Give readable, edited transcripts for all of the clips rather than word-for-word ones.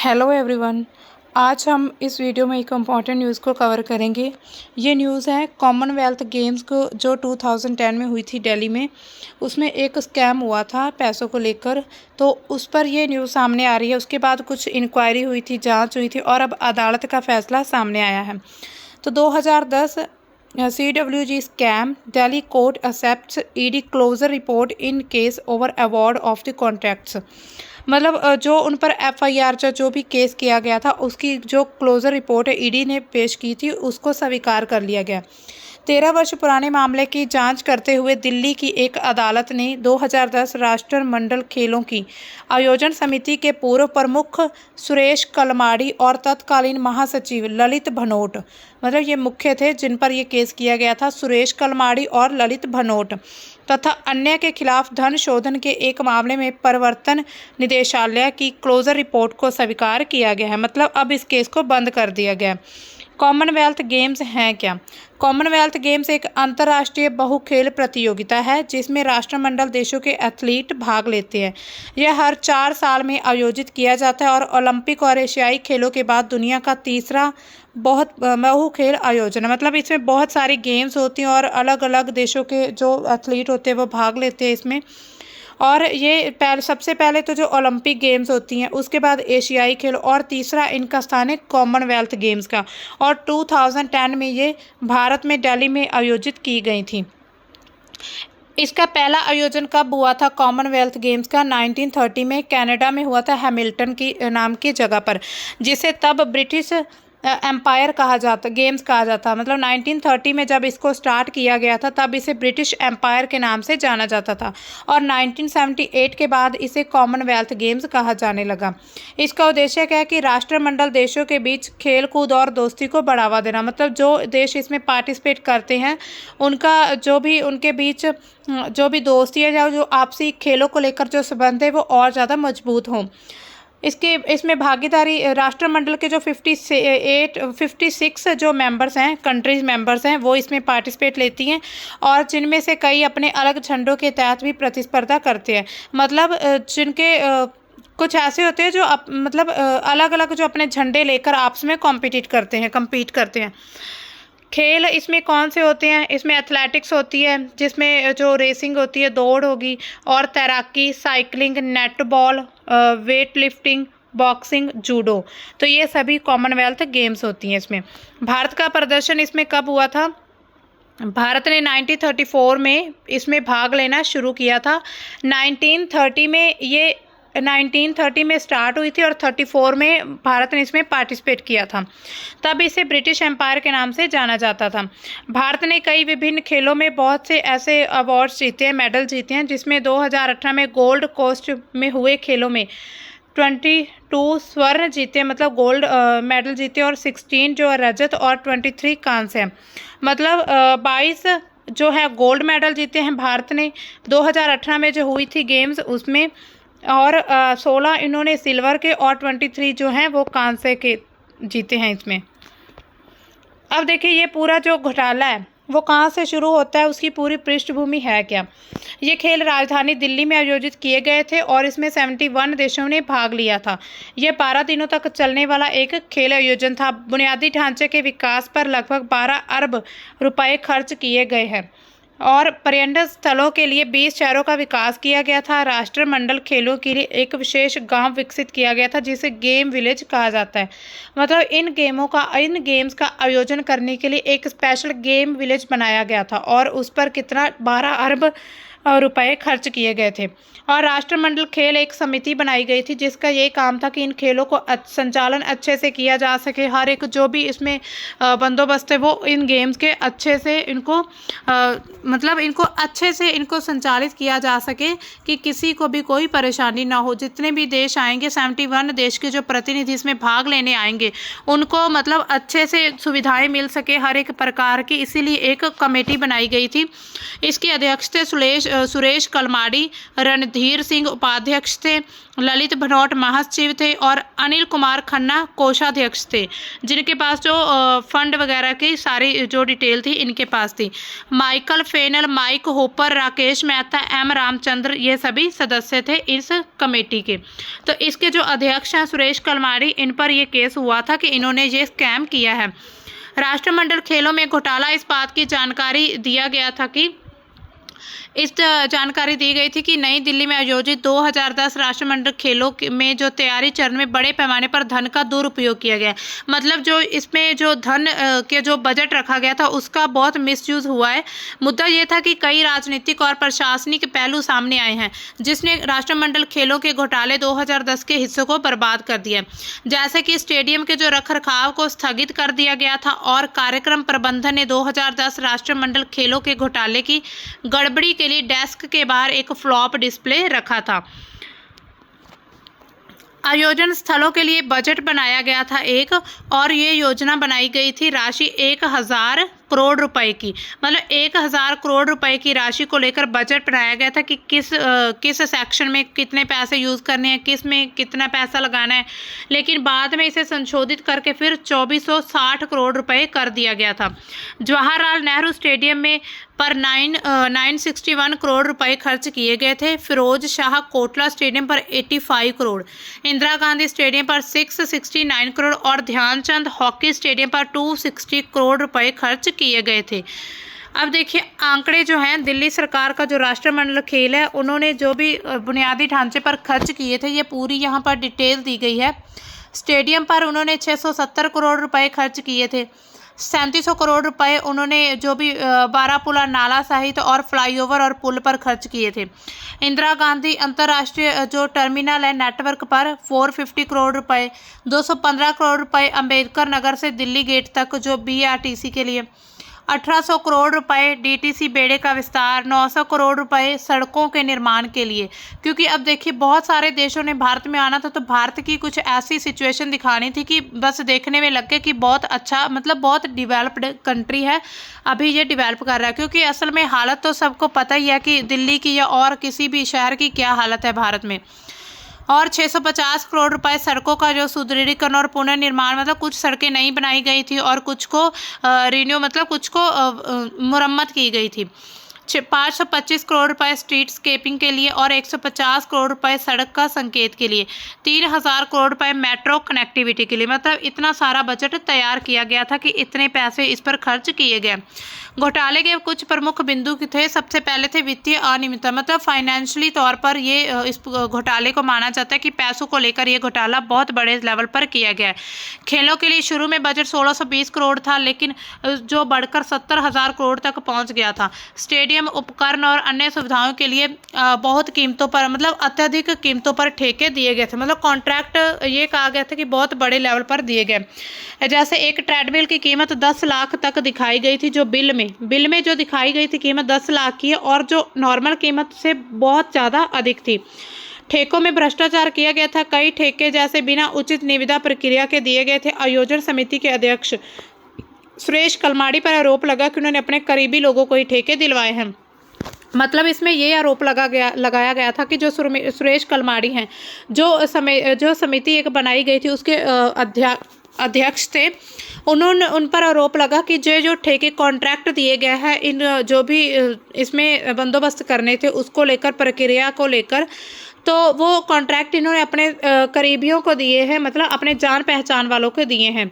Hello everyone. आज हम इस वीडियो में एक इम्पॉर्टेंट न्यूज़ को कवर करेंगे। ये न्यूज़ है कॉमनवेल्थ गेम्स को जो 2010 में हुई थी दिल्ली में, उसमें एक स्कैम हुआ था पैसों को लेकर, तो उस पर ये न्यूज़ सामने आ रही है। उसके बाद कुछ इंक्वायरी हुई थी, जांच हुई थी और अब अदालत का फैसला सामने आया है। तो 2010 CWG scam, Delhi court accepts ED closure report in case over award of the contracts. मतलब जो उन पर FIR जो भी केस किया गया था उसकी जो क्लोजर रिपोर्ट है ED ने पेश की थी, उसको स्वीकार कर लिया गया। 13 वर्ष पुराने मामले की जांच करते हुए दिल्ली की एक अदालत ने 2010 राष्ट्रमंडल खेलों की आयोजन समिति के पूर्व प्रमुख सुरेश कलमाड़ी और तत्कालीन महासचिव ललित भनोट, मतलब ये मुख्य थे जिन पर यह केस किया गया था, सुरेश कलमाड़ी और ललित भनोट, तथा अन्य के खिलाफ धन शोधन के एक मामले में प्रवर्तन निदेशालय की क्लोजर रिपोर्ट को स्वीकार किया गया है। मतलब अब इस केस को बंद कर दिया गया। कॉमनवेल्थ गेम्स हैं क्या? कॉमनवेल्थ गेम्स एक अंतर्राष्ट्रीय बहुखेल प्रतियोगिता है जिसमें राष्ट्रमंडल देशों के एथलीट भाग लेते हैं। यह हर 4 साल में आयोजित किया जाता है और ओलंपिक और एशियाई खेलों के बाद दुनिया का तीसरा बहुखेल आयोजन है। मतलब इसमें बहुत सारी गेम्स होती हैं और अलग अलग देशों के जो एथलीट होते हैं वो भाग लेते हैं इसमें। और ये सबसे पहले तो जो ओलंपिक गेम्स होती हैं, उसके बाद एशियाई खेल और तीसरा इनका स्थान है कॉमनवेल्थ गेम्स का। और 2010 में ये भारत में दिल्ली में आयोजित की गई थी। इसका पहला आयोजन कब हुआ था कॉमनवेल्थ गेम्स का? 1930 में कनाडा में हुआ था, हैमिल्टन की नाम की जगह पर, जिसे तब ब्रिटिश एम्पायर गेम्स कहा जाता। मतलब 1930 में जब इसको स्टार्ट किया गया था तब इसे ब्रिटिश एम्पायर के नाम से जाना जाता था और 1978 के बाद इसे कॉमनवेल्थ गेम्स कहा जाने लगा। इसका उद्देश्य क्या है कि राष्ट्रमंडल देशों के बीच खेल कूद और दोस्ती को बढ़ावा देना। मतलब जो देश इसमें पार्टिसिपेट करते हैं उनका जो भी उनके बीच जो भी दोस्ती है या जो आपसी खेलों को लेकर जो संबंध है वो और ज़्यादा मजबूत हों। इसमें भागीदारी राष्ट्रमंडल के जो 56 जो मेंबर्स हैं, कंट्रीज मेंबर्स हैं, वो इसमें पार्टिसिपेट लेती हैं और जिनमें से कई अपने अलग झंडों के तहत भी प्रतिस्पर्धा करते हैं। मतलब जिनके कुछ ऐसे होते हैं जो अलग अलग जो अपने झंडे लेकर आपस में कम्पीट करते हैं। खेल इसमें कौन से होते हैं? इसमें एथलेटिक्स होती है जिसमें जो रेसिंग होती है, दौड़ होगी, और तैराकी, cycling, netball, weight lifting, boxing, judo. तो ये सभी कॉमनवेल्थ गेम्स होती हैं। इसमें भारत का प्रदर्शन इसमें कब हुआ था? भारत ने 1934 में इसमें भाग लेना शुरू किया था। 1930 में स्टार्ट हुई थी और 34 में भारत ने इसमें पार्टिसिपेट किया था। तब इसे ब्रिटिश एम्पायर के नाम से जाना जाता था। भारत ने कई विभिन्न खेलों में बहुत से ऐसे अवार्ड्स जीते हैं, मेडल जीते हैं, जिसमें 2018 में गोल्ड कोस्ट में हुए खेलों में 22 स्वर्ण जीते, मतलब गोल्ड मेडल जीते, और 16 जो रजत और 23 कांस्य हैं। मतलब 22 जो है गोल्ड मेडल जीते हैं भारत ने 2018 में जो हुई थी गेम्स उसमें, और 16 इन्होंने सिल्वर के और 23 जो हैं वो कांसे के जीते हैं इसमें। अब देखिए ये पूरा जो घोटाला है वो कहाँ से शुरू होता है, उसकी पूरी पृष्ठभूमि है क्या। ये खेल राजधानी दिल्ली में आयोजित किए गए थे और इसमें 71 देशों ने भाग लिया था। ये 12 दिनों तक चलने वाला एक खेल आयोजन था। बुनियादी ढांचे के विकास पर लगभग 12 अरब रुपए खर्च किए गए हैं और पर्यटन स्थलों के लिए 20 शहरों का विकास किया गया था। राष्ट्रमंडल खेलों के लिए एक विशेष गांव विकसित किया गया था जिसे गेम विलेज कहा जाता है। मतलब इन गेम्स का आयोजन करने के लिए एक स्पेशल गेम विलेज बनाया गया था और उस पर कितना 12 अरब रुपए खर्च किए गए थे। और राष्ट्रमंडल खेल एक समिति बनाई गई थी जिसका ये काम था कि इन खेलों को संचालन अच्छे से किया जा सके। हर एक जो भी इसमें बंदोबस्त है वो इन गेम्स के अच्छे से इनको अच्छे से इनको संचालित किया जा सके कि किसी को भी कोई परेशानी ना हो। जितने भी देश आएंगे, 71 देश के जो प्रतिनिधि इसमें भाग लेने आएंगे, उनको मतलब अच्छे से सुविधाएं मिल सके हर एक प्रकार की, इसीलिए एक कमेटी बनाई गई थी। इसकी अध्यक्ष थे सुरेश कलमाड़ी, रणधीर धीर सिंह उपाध्यक्ष थे, ललित भनोट महासचिव थे और अनिल कुमार खन्ना कोषाध्यक्ष थे, जिनके पास जो फंड वगैरह की सारी जो डिटेल थी इनके पास थी। Michael Fennell, Mike Hooper, Rakesh Mehta, M Ramachandra, ये सभी सदस्य थे इस कमेटी के। तो इसके जो अध्यक्ष हैं सुरेश कलमाड़ी, इन पर यह केस हुआ था कि इन्होंने ये स्कैम किया है। राष्ट्रमंडल खेलों में घोटाला, इस बात की जानकारी दिया गया था कि इस जानकारी दी गई थी कि नई दिल्ली में आयोजित 2010 राष्ट्रमंडल खेलों में जो तैयारी चरण में बड़े पैमाने पर धन का दुरुपयोग किया गया। मतलब जो इसमें जो धन के जो बजट रखा गया था उसका बहुत मिसयूज हुआ है। मुद्दा ये था कि कई राजनीतिक और प्रशासनिक पहलू सामने आए हैं जिसने राष्ट्रमंडल खेलों के घोटाले 2010 के हिस्सों को बर्बाद कर दिया, जैसे कि स्टेडियम के जो रखरखाव को स्थगित कर दिया गया था और कार्यक्रम प्रबंधन ने 2010 राष्ट्रमंडल खेलों के घोटाले की गड़बड़ी के लिए डेस्क के बाहर एक फ्लॉप डिस्प्ले रखा था। आयोजन स्थलों के लिए बजट बनाया गया था एक, और ये योजना बनाई गई थी राशि 1000 करोड़ रुपए की। मतलब 1000 करोड़ रुपए की राशि को लेकर बजट बनाया गया था कि किस सेक्शन में कितने पैसे यूज़ करने हैं, किस में कितना पैसा लगाना है। लेकिन बाद में इसे संशोधित करके फिर 2460 करोड़ रुपए कर दिया गया था। जवाहरलाल नेहरू स्टेडियम में पर 961 करोड़ रुपए खर्च किए गए थे। फिरोज शाह कोटला स्टेडियम पर 85 करोड़, इंदिरा गांधी स्टेडियम पर 669 करोड़ और ध्यानचंद हॉकी स्टेडियम पर 260 करोड़ रुपए खर्च किए गए थे। अब देखिए आंकड़े जो हैं, दिल्ली सरकार का जो राष्ट्रमंडल खेल है उन्होंने जो भी बुनियादी ढांचे पर खर्च किए थे ये पूरी यहाँ पर डिटेल दी गई है। स्टेडियम पर उन्होंने 670 करोड़ रुपए खर्च किए थे। 3700 करोड़ रुपए उन्होंने जो भी बारापुला नाला सहित और फ्लाईओवर और पुल पर खर्च किए थे। इंदिरा गांधी अंतर्राष्ट्रीय जो टर्मिनल है नेटवर्क पर 450 करोड़ रुपए, 215 करोड़ रुपए अंबेडकर नगर से दिल्ली गेट तक जो BRTC के लिए, 1800 करोड़ रुपए DTC बेड़े का विस्तार, 900 करोड़ रुपए सड़कों के निर्माण के लिए। क्योंकि अब देखिए बहुत सारे देशों ने भारत में आना था तो भारत की कुछ ऐसी सिचुएशन दिखानी थी कि बस देखने में लगे कि बहुत अच्छा, मतलब बहुत डिवेलप्ड कंट्री है, अभी ये डिवेल्प कर रहा है। क्योंकि असल में हालत तो सबको पता ही है कि दिल्ली की या और किसी भी शहर की क्या हालत है भारत में। और 650 करोड़ रुपए सड़कों का जो सुदृढ़ीकरण और पुनर्निर्माण, मतलब कुछ सड़कें नहीं बनाई गई थी और कुछ को रिन्यू, मतलब कुछ को मुरम्मत की गई थी। 525 करोड़ रुपए स्ट्रीट स्केपिंग के लिए और 150 करोड़ रुपए सड़क का संकेत के लिए, 3000 करोड़ रुपए मेट्रो कनेक्टिविटी के लिए। मतलब इतना सारा बजट तैयार किया गया था कि इतने पैसे इस पर खर्च किए गए। घोटाले के कुछ प्रमुख बिंदु थे। सबसे पहले थे वित्तीय अनियमितता, मतलब फाइनेंशियली तौर पर ये इस घोटाले को माना जाता है कि पैसों को लेकर ये घोटाला बहुत बड़े लेवल पर किया गया है। खेलों के लिए शुरू में बजट 1620 करोड़ था, लेकिन जो बढ़कर 70,000 करोड़ तक पहुंच गया था। स्टेडियम, उपकरण और अन्य सुविधाओं के लिए बहुत कीमतों पर, मतलब अत्यधिक कीमतों पर ठेके दिए गए थे। मतलब कॉन्ट्रैक्ट ये कहा गया था कि बहुत बड़े लेवल पर दिए गए। जैसे एक ट्रेडमिल की कीमत 10 लाख तक दिखाई गई थी, जो बिल में जो दिखाई गई थी कीमत 10 लाख की है, और जो नॉर्मल कीमत से बहुत ज़्यादा अधिक थी। ठेकों में भ्रष्टाचार किया गया था। कई ठेके जैसे बिना उचित निविदा प्रक्रिया के दिए गए थे। आयोजन समिति के अध्यक्ष सुरेश कलमाड़ी पर आरोप लगा कि उन्होंने अपने करीबी लोगों को ही ठेके दिलवाए हैं। मतलब इसमें ये आरोप लगाया गया था कि जो सुरेश कलमाड़ी हैं, जो समिति एक बनाई गई थी उसके अध्यक्ष थे, उन पर आरोप लगा कि जो ठेके कॉन्ट्रैक्ट दिए गए हैं, इन जो भी इसमें बंदोबस्त करने थे उसको लेकर, प्रक्रिया को लेकर, तो वो कॉन्ट्रैक्ट इन्होंने अपने करीबियों को दिए हैं, मतलब अपने जान पहचान वालों को दिए हैं,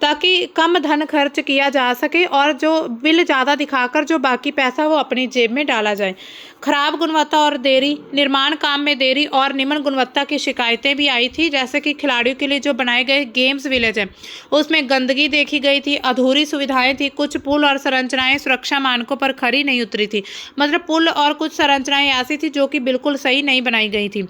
ताकि कम धन खर्च किया जा सके और जो बिल ज़्यादा दिखाकर जो बाकी पैसा वो अपनी जेब में डाला जाए। खराब गुणवत्ता और देरी, निर्माण काम में देरी और निम्न गुणवत्ता की शिकायतें भी आई थी। जैसे कि खिलाड़ियों के लिए जो बनाए गए गेम्स विलेज है उसमें गंदगी देखी गई थी, अधूरी सुविधाएं थी, कुछ पुल और संरचनाएं सुरक्षा मानकों पर खरी नहीं उतरी थी। मतलब पुल और कुछ संरचनाएं ऐसी थी जो कि बिल्कुल सही नहीं बनाई गई थी।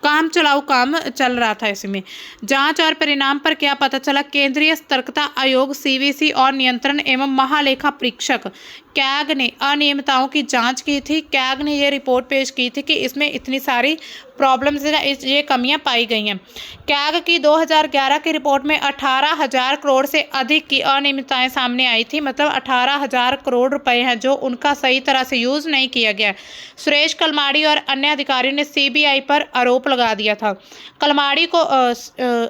काम चलाऊ काम चल रहा था इसमें। जांच और परिणाम पर क्या पता चला? केंद्रीय सतर्कता आयोग CVC और नियंत्रण एवं महालेखा परीक्षक कैग ने अनियमितताओं की जांच की थी। कैग ने यह रिपोर्ट पेश की थी कि इसमें इतनी सारी प्रॉब्लम से ये कमियां पाई गई हैं। कैग की 2011 की रिपोर्ट में 18,000 करोड़ से अधिक की अनियमितताएं सामने आई थी। मतलब 18,000 करोड़ रुपए हैं जो उनका सही तरह से यूज़ नहीं किया गया। सुरेश कलमाड़ी और अन्य अधिकारियों ने सीबीआई पर आरोप लगा दिया था। कलमाड़ी को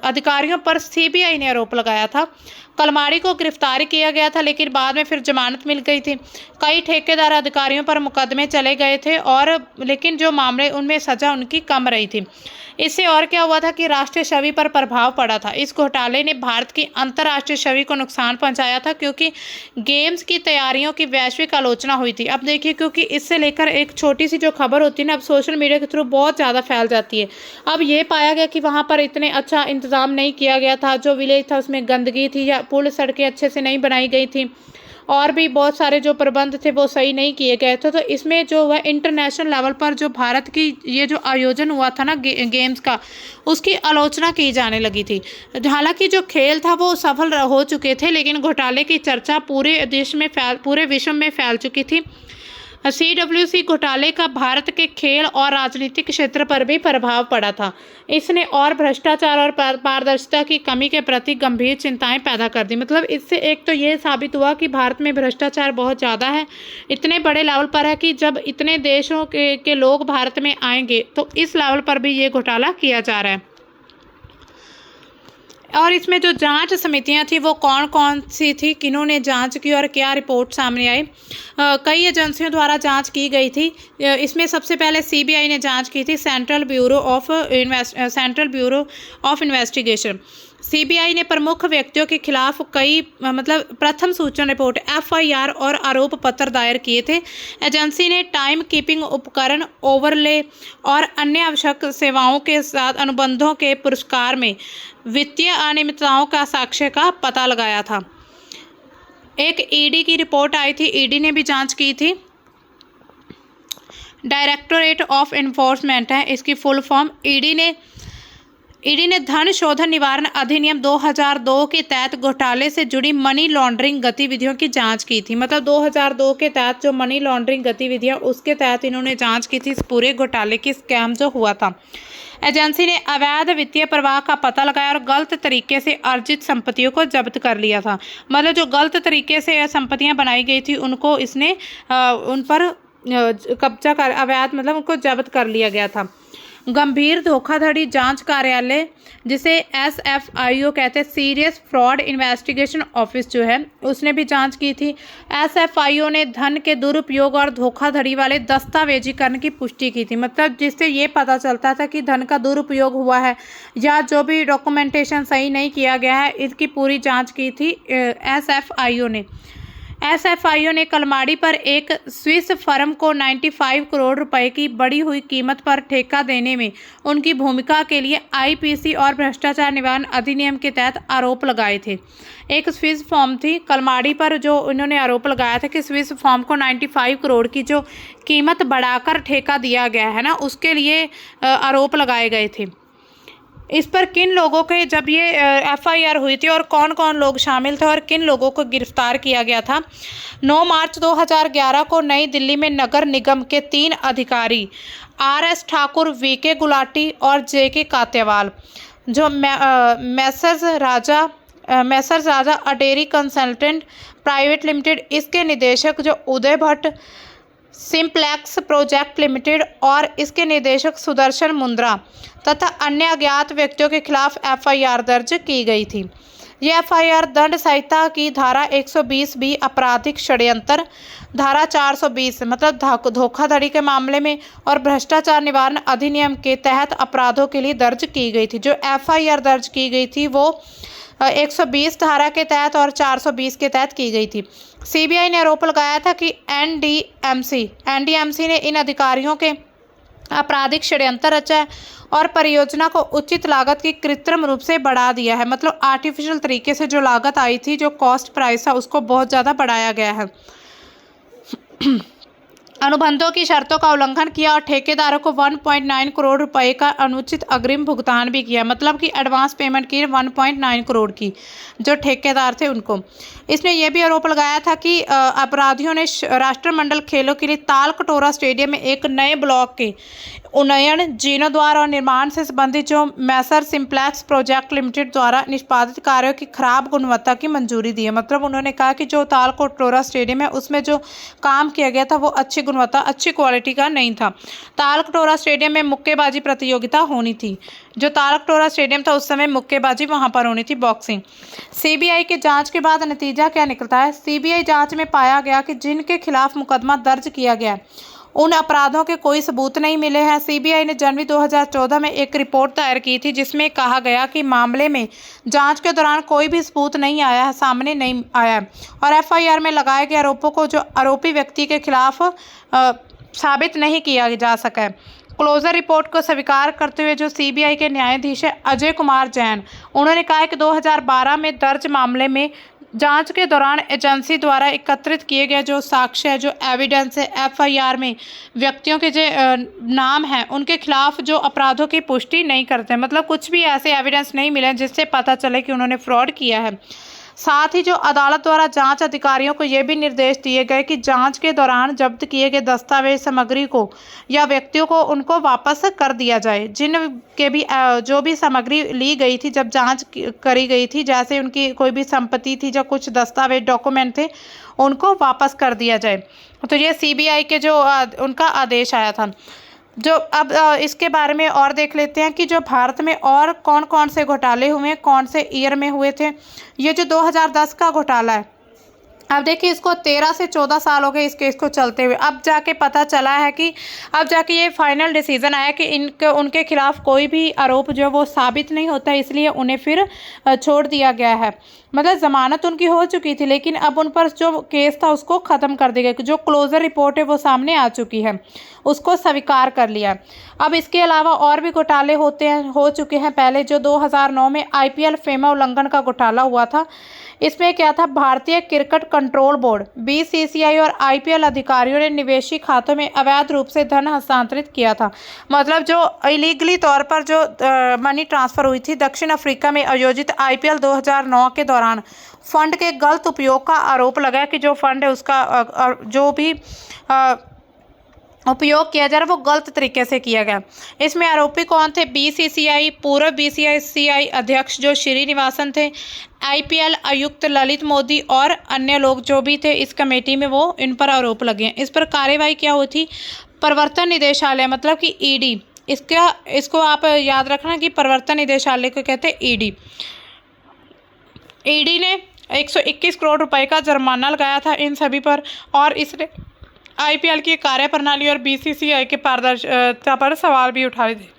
अधिकारियों पर सीबीआई ने आरोप लगाया था। कलमाड़ी को गिरफ्तार किया गया था, लेकिन बाद में फिर जमानत मिल गई थी। कई ठेकेदार अधिकारियों पर मुकदमे चले गए थे और लेकिन जो मामले उनमें सजा उनकी कम रही थी। इससे और क्या हुआ था कि राष्ट्रीय छवि पर प्रभाव पड़ा था। इस घोटाले ने भारत की अंतर्राष्ट्रीय छवि को नुकसान पहुंचाया था, क्योंकि गेम्स की तैयारियों की वैश्विक आलोचना हुई थी। अब देखिए, क्योंकि इससे लेकर एक छोटी सी जो खबर होती है ना, अब सोशल मीडिया के थ्रू बहुत ज़्यादा फैल जाती है। अब ये पाया गया कि वहाँ पर इतने अच्छा इंतज़ाम नहीं किया गया था, जो विलेज था उसमें गंदगी थी या पुल सड़कें अच्छे से नहीं बनाई गई थी और भी बहुत सारे जो प्रबंध थे वो सही नहीं किए गए थे। तो इसमें जो है इंटरनेशनल लेवल पर जो भारत की ये जो आयोजन हुआ था ना गेम्स का, उसकी आलोचना की जाने लगी थी। हालांकि जो खेल था वो सफल हो चुके थे, लेकिन घोटाले की चर्चा पूरे विश्व में फैल चुकी थी। CWC घोटाले का भारत के खेल और राजनीतिक क्षेत्र पर भी प्रभाव पड़ा था। इसने और भ्रष्टाचार और पारदर्शिता की कमी के प्रति गंभीर चिंताएं पैदा कर दी। मतलब इससे एक तो ये साबित हुआ कि भारत में भ्रष्टाचार बहुत ज़्यादा है, इतने बड़े लेवल पर है कि जब इतने देशों के लोग भारत में आएंगे तो इस लेवल पर भी ये घोटाला किया जा रहा है। और इसमें जो जांच समितियां थी वो कौन कौन सी थी, किन्होंने जांच की और क्या रिपोर्ट सामने आई। कई एजेंसियों द्वारा जांच की गई थी। इसमें सबसे पहले सीबीआई ने जांच की थी, central bureau of investigation. CBI ने प्रमुख व्यक्तियों के खिलाफ कई प्रथम सूचना रिपोर्ट FIR और आरोप पत्र दायर किए थे। एजेंसी ने टाइम कीपिंग उपकरण, ओवरले और अन्य आवश्यक सेवाओं के साथ अनुबंधों के पुरस्कार में वित्तीय अनियमितताओं का साक्ष्य का पता लगाया था। एक ईडी की रिपोर्ट आई थी, ईडी ने भी जांच की थी। डायरेक्टोरेट ऑफ एनफोर्समेंट है इसकी फुल फॉर्म। ईडी ने धन शोधन निवारण अधिनियम 2002 के तहत घोटाले से जुड़ी मनी लॉन्ड्रिंग गतिविधियों की जांच की थी। मतलब 2002 के तहत जो मनी लॉन्ड्रिंग गतिविधियां, उसके तहत इन्होंने जांच की थी इस पूरे घोटाले की, स्कैम जो हुआ था। एजेंसी ने अवैध वित्तीय प्रवाह का पता लगाया और गलत तरीके से अर्जित संपत्तियों को जब्त कर लिया था। मतलब जो गलत तरीके से संपत्तियां बनाई गई थी उनको इसने उन पर कब्जा कर अवैध उनको जब्त कर लिया गया था। गंभीर धोखाधड़ी जांच कार्यालय, जिसे SFIO कहते हैं, सीरियस फ्रॉड इन्वेस्टिगेशन ऑफिस जो है, उसने भी जांच की थी। SFIO ने धन के दुरुपयोग और धोखाधड़ी वाले दस्तावेजीकरण की पुष्टि की थी। मतलब जिससे ये पता चलता था कि धन का दुरुपयोग हुआ है या जो भी डॉक्यूमेंटेशन सही नहीं किया गया है, इसकी पूरी जांच की थी SFIO ने। SFIO ने कलमाड़ी पर एक स्विस फर्म को 95 करोड़ रुपए की बढ़ी हुई कीमत पर ठेका देने में उनकी भूमिका के लिए IPC और भ्रष्टाचार निवारण अधिनियम के तहत आरोप लगाए थे। एक स्विस फर्म थी कलमाड़ी पर, जो उन्होंने आरोप लगाया था कि स्विस फर्म को 95 करोड़ की जो कीमत बढ़ाकर ठेका दिया गया है ना, उसके लिए आरोप लगाए गए थे। इस पर किन लोगों के जब ये FIR हुई थी और कौन कौन लोग शामिल थे और किन लोगों को गिरफ्तार किया गया था। 9 मार्च 2011 को नई दिल्ली में नगर निगम के 3 अधिकारी RS ठाकुर, VK गुलाटी और JK कातेवाल, जो मैसर्स राजा अडेरी कंसल्टेंट प्राइवेट लिमिटेड, इसके निदेशक जो उदय भट्ट, सिंप्लेक्स प्रोजेक्ट लिमिटेड और इसके निदेशक सुदर्शन मुंद्रा तथा अन्य अज्ञात व्यक्तियों के खिलाफ FIR दर्ज की गई थी। यह FIR दंड संहिता की धारा 120B आपराधिक षड्यंत्र, धारा 420 धोखाधड़ी के मामले में और भ्रष्टाचार निवारण अधिनियम के तहत अपराधों के लिए दर्ज की गई थी। जो FIR दर्ज की गई थी वो 120 धारा के तहत और 420 के तहत की गई थी। CBI ने आरोप लगाया था कि NDMC ने इन अधिकारियों के आपराधिक षड्यंत्र रचा है और परियोजना को उचित लागत की कृत्रिम रूप से बढ़ा दिया है। मतलब आर्टिफिशियल तरीके से जो लागत आई थी, जो कॉस्ट प्राइस था, उसको बहुत ज़्यादा बढ़ाया गया है। अनुबंधों की शर्तों का उल्लंघन किया और ठेकेदारों को 1.9 करोड़ रुपए का अनुचित अग्रिम भुगतान भी किया। मतलब कि एडवांस पेमेंट की 1.9 करोड़ की जो ठेकेदार थे उनको। इसने यह भी आरोप लगाया था कि अपराधियों ने राष्ट्रमंडल खेलों के लिए ताल कटोरा स्टेडियम में एक नए ब्लॉक के उन्नयन, जीर्णोद्धार और निर्माण से संबंधित जो मैसर सिम्प्लेक्स प्रोजेक्ट लिमिटेड द्वारा निष्पादित कार्यों की खराब गुणवत्ता की मंजूरी दी है। मतलब उन्होंने कहा कि जो तालकटोरा स्टेडियम है उसमें जो काम किया गया था वो अच्छी गुणवत्ता, अच्छी क्वालिटी का नहीं था। तालकटोरा स्टेडियम में मुक्केबाजी प्रतियोगिता होनी थी। जो तालकटोरा स्टेडियम था उस समय मुक्केबाजी वहां पर होनी थी, बॉक्सिंग। सीबीआई के जांच के बाद नतीजा क्या निकलता है? सीबीआई जांच में पाया गया कि जिनके खिलाफ मुकदमा दर्ज किया गया उन अपराधों के कोई सबूत नहीं मिले हैं। सीबीआई ने जनवरी 2014 में एक रिपोर्ट दायर की थी जिसमें कहा गया कि मामले में जांच के दौरान कोई भी सबूत नहीं आया है, सामने नहीं आया है और एफआईआर में लगाए गए आरोपों को जो आरोपी व्यक्ति के खिलाफ साबित नहीं किया जा सका है। क्लोजर रिपोर्ट को स्वीकार करते हुए जो सीबीआई के न्यायाधीश है अजय कुमार जैन, उन्होंने कहा कि 2012 में दर्ज मामले में जांच के दौरान एजेंसी द्वारा एकत्रित किए गए जो साक्ष्य है, जो एविडेंस है, एफआईआर में व्यक्तियों के जो नाम हैं उनके खिलाफ जो अपराधों की पुष्टि नहीं करते। मतलब कुछ भी ऐसे एविडेंस नहीं मिले जिससे पता चले कि उन्होंने फ्रॉड किया है। साथ ही जो अदालत द्वारा जांच अधिकारियों को ये भी निर्देश दिए गए कि जांच के दौरान जब्त किए गए दस्तावेज सामग्री को या व्यक्तियों को उनको वापस कर दिया जाए। जिनके भी जो भी सामग्री ली गई थी जब जांच करी गई थी, जैसे उनकी कोई भी संपत्ति थी, जो कुछ दस्तावेज डॉक्यूमेंट थे, उनको वापस कर दिया जाए। तो ये सीबीआई के जो उनका आदेश आया था। जो अब इसके बारे में और देख लेते हैं कि जो भारत में और कौन कौन से घोटाले हुए, कौन से ईयर में हुए थे। ये जो 2010 का घोटाला है, अब देखिए इसको 13 से 14 साल हो गए इस केस को चलते हुए। अब जाके पता चला है कि अब जाके ये फाइनल डिसीजन आया कि उनके खिलाफ कोई भी आरोप जो वो साबित नहीं होता, इसलिए उन्हें फिर छोड़ दिया गया है। मतलब जमानत उनकी हो चुकी थी लेकिन अब उन पर जो केस था उसको ख़त्म कर दिया गया। जो क्लोजर रिपोर्ट है वो सामने आ चुकी है, उसको स्वीकार कर लिया। अब इसके अलावा और भी घोटाले हो चुके हैं। पहले जो 2009 में आईपीएल फेमा उल्लंघन का घोटाला हुआ था, इसमें क्या था, भारतीय क्रिकेट कंट्रोल बोर्ड बीसीसीआई और आईपीएल अधिकारियों ने निवेशी खातों में अवैध रूप से धन हस्तांतरित किया था। मतलब जो इलीगली तौर पर जो मनी ट्रांसफर हुई थी। दक्षिण अफ्रीका में आयोजित आईपीएल 2009 के दौरान फंड के गलत उपयोग का आरोप लगा कि जो फंड है उसका जो भी उपयोग किया जा रहा है वो गलत तरीके से किया गया। इसमें आरोपी कौन थे? बीसीसीआई पूर्व बीसीसीआई अध्यक्ष जो श्रीनिवासन थे, आईपीएल आयुक्त ललित मोदी और अन्य लोग जो भी थे इस कमेटी में, वो इन पर आरोप लगे हैं। इस पर कार्यवाही क्या हुई थी? प्रवर्तन निदेशालय, मतलब कि ईडी, इसको आप याद रखना कि प्रवर्तन निदेशालय को कहते हैं ईडी। ईडी ने 121 करोड़ रुपए का जुर्माना लगाया था इन सभी पर और इसने आईपीएल की कार्यप्रणाली और बीसीसीआई के पारदर्शिता पर सवाल भी उठाए थे।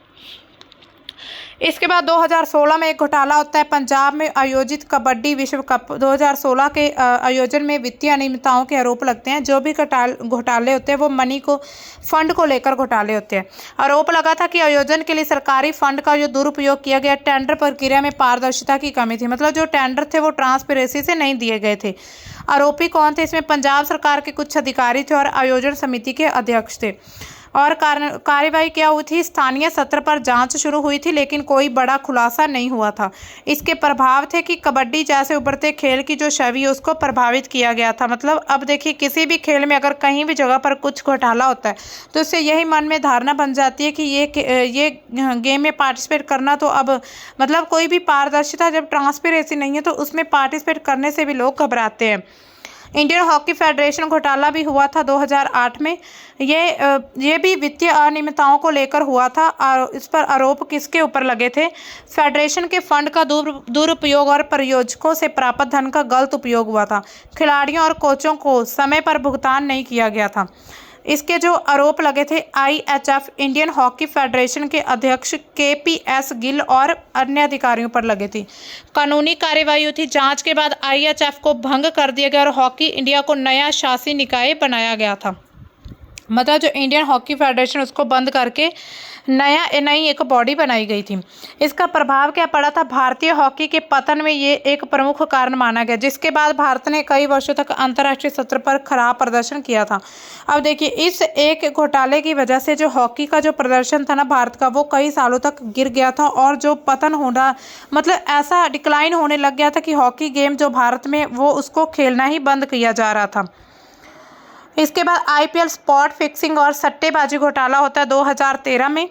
इसके बाद 2016 में एक घोटाला होता है। पंजाब में आयोजित कबड्डी विश्व कप 2016 के आयोजन में वित्तीय अनियमितताओं के आरोप लगते हैं। जो भी घोटाले होते हैं वो मनी को, फंड को लेकर घोटाले होते हैं। आरोप लगा था कि आयोजन के लिए सरकारी फंड का जो दुरुपयोग किया गया, टेंडर प्रक्रिया में पारदर्शिता की कमी थी। मतलब जो टेंडर थे वो ट्रांसपेरेंसी से नहीं दिए गए थे। आरोपी कौन थे? इसमें पंजाब सरकार के कुछ अधिकारी थे और आयोजन समिति के अध्यक्ष थे। और कार्यवाही क्या हुई थी? स्थानीय सत्र पर जांच शुरू हुई थी लेकिन कोई बड़ा खुलासा नहीं हुआ था। इसके प्रभाव थे कि कबड्डी जैसे उभरते खेल की जो छवि है उसको प्रभावित किया गया था। मतलब अब देखिए किसी भी खेल में अगर कहीं भी जगह पर कुछ घोटाला होता है तो उससे यही मन में धारणा बन जाती है कि ये गेम में पार्टिसिपेट करना तो अब मतलब कोई भी पारदर्शिता, जब ट्रांसपेरेंसी नहीं है तो उसमें पार्टिसिपेट करने से भी लोग घबराते हैं। इंडियन हॉकी फेडरेशन घोटाला भी हुआ था 2008 में। ये भी वित्तीय अनियमितताओं को लेकर हुआ था और इस पर आरोप किसके ऊपर लगे थे? फेडरेशन के फंड का दुरुपयोग और प्रायोजकों से प्राप्त धन का गलत उपयोग हुआ था। खिलाड़ियों और कोचों को समय पर भुगतान नहीं किया गया था। इसके जो आरोप लगे थे आईएचएफ इंडियन हॉकी फेडरेशन के अध्यक्ष केपीएस गिल और अन्य अधिकारियों पर लगे थे। कानूनी कार्यवाही हुई थी। जांच के बाद आईएचएफ को भंग कर दिया गया और हॉकी इंडिया को नया शासी निकाय बनाया गया था। मतलब जो इंडियन हॉकी फेडरेशन उसको बंद करके नई एक बॉडी बनाई गई थी। इसका प्रभाव क्या पड़ा था? भारतीय हॉकी के पतन में ये एक प्रमुख कारण माना गया, जिसके बाद भारत ने कई वर्षों तक अंतर्राष्ट्रीय सत्र पर खराब प्रदर्शन किया था। अब देखिए इस एक घोटाले की वजह से जो हॉकी का जो प्रदर्शन था ना भारत का, वो कई सालों तक गिर गया था और जो पतन होना, मतलब ऐसा डिक्लाइन होने लग गया था कि हॉकी गेम जो भारत में वो उसको खेलना ही बंद किया जा रहा था। इसके बाद IPL स्पॉट फिक्सिंग और सट्टेबाजी घोटाला होता है 2013 में।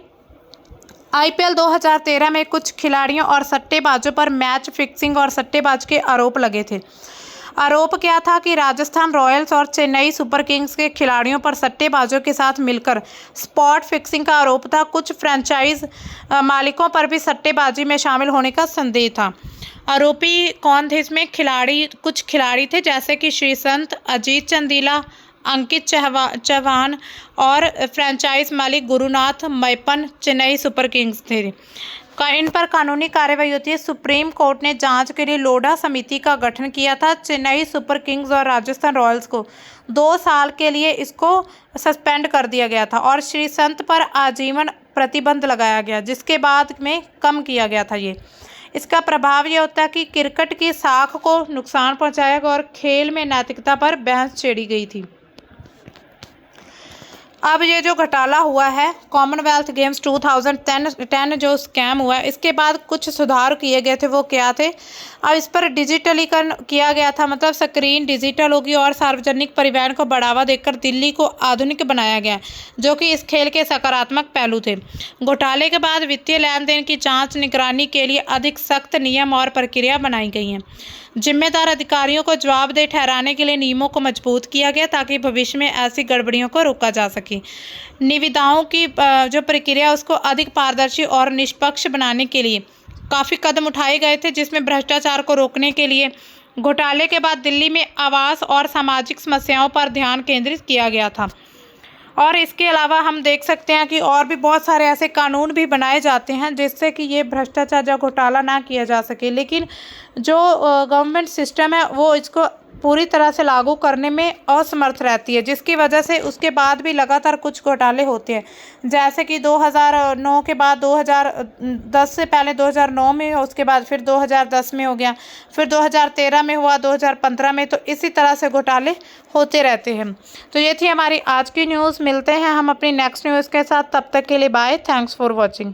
IPL 2013 में कुछ खिलाड़ियों और सट्टेबाजों पर मैच फिक्सिंग और सट्टेबाजी के आरोप लगे थे। आरोप क्या था कि राजस्थान रॉयल्स और चेन्नई सुपर किंग्स के खिलाड़ियों पर सट्टेबाजों के साथ मिलकर स्पॉट फिक्सिंग का आरोप था। कुछ फ्रेंचाइज मालिकों पर भी सट्टेबाजी में शामिल होने का संदेह था। आरोपी कौन थे इसमें? कुछ खिलाड़ी थे जैसे कि श्रीसंत, अजीत चंदीला, अंकित चौहान और फ्रेंचाइज मालिक गुरुनाथ मैपन चेन्नई सुपर किंग्स थे। इन पर कानूनी कार्रवाई होती है। सुप्रीम कोर्ट ने जांच के लिए लोढ़ा समिति का गठन किया था। चेन्नई सुपर किंग्स और राजस्थान रॉयल्स को 2 साल के लिए इसको सस्पेंड कर दिया गया था और श्रीसंत पर आजीवन प्रतिबंध लगाया गया, जिसके बाद में कम किया गया था। इसका प्रभाव ये होता है कि क्रिकेट की साख को नुकसान पहुंचाएगा और खेल में नैतिकता पर बहस छेड़ी गई थी। अब ये जो घोटाला हुआ है कॉमनवेल्थ गेम्स 2010 जो स्कैम हुआ है, इसके बाद कुछ सुधार किए गए थे। वो क्या थे? अब इस पर डिजिटलीकरण किया गया था, मतलब स्क्रीन डिजिटल होगी और सार्वजनिक परिवहन को बढ़ावा देकर दिल्ली को आधुनिक बनाया गया, जो कि इस खेल के सकारात्मक पहलू थे। घोटाले के बाद वित्तीय लेन देन की जांच निगरानी के लिए अधिक सख्त नियम और प्रक्रिया बनाई गई हैं। जिम्मेदार अधिकारियों को जवाबदेह ठहराने के लिए नियमों को मजबूत किया गया ताकि भविष्य में ऐसी गड़बड़ियों को रोका जा सके। निविदाओं की जो प्रक्रिया उसको अधिक पारदर्शी और निष्पक्ष बनाने के लिए काफ़ी कदम उठाए गए थे, जिसमें भ्रष्टाचार को रोकने के लिए घोटाले के बाद दिल्ली में आवास और सामाजिक समस्याओं पर ध्यान केंद्रित किया गया था। और इसके अलावा हम देख सकते हैं कि और भी बहुत सारे ऐसे कानून भी बनाए जाते हैं जिससे कि ये भ्रष्टाचार या घोटाला ना किया जा सके, लेकिन जो गवर्नमेंट सिस्टम है वो इसको पूरी तरह से लागू करने में असमर्थ रहती है, जिसकी वजह से उसके बाद भी लगातार कुछ घोटाले होते हैं। जैसे कि 2009 के बाद 2010 से पहले 2009 में, उसके बाद फिर 2010 में हो गया, फिर 2013 में हुआ, 2015 में, तो इसी तरह से घोटाले होते रहते हैं। तो ये थी हमारी आज की न्यूज़। मिलते हैं हम अपनी नेक्स्ट न्यूज़ के साथ, तब तक के लिए बाय। Thanks for watching.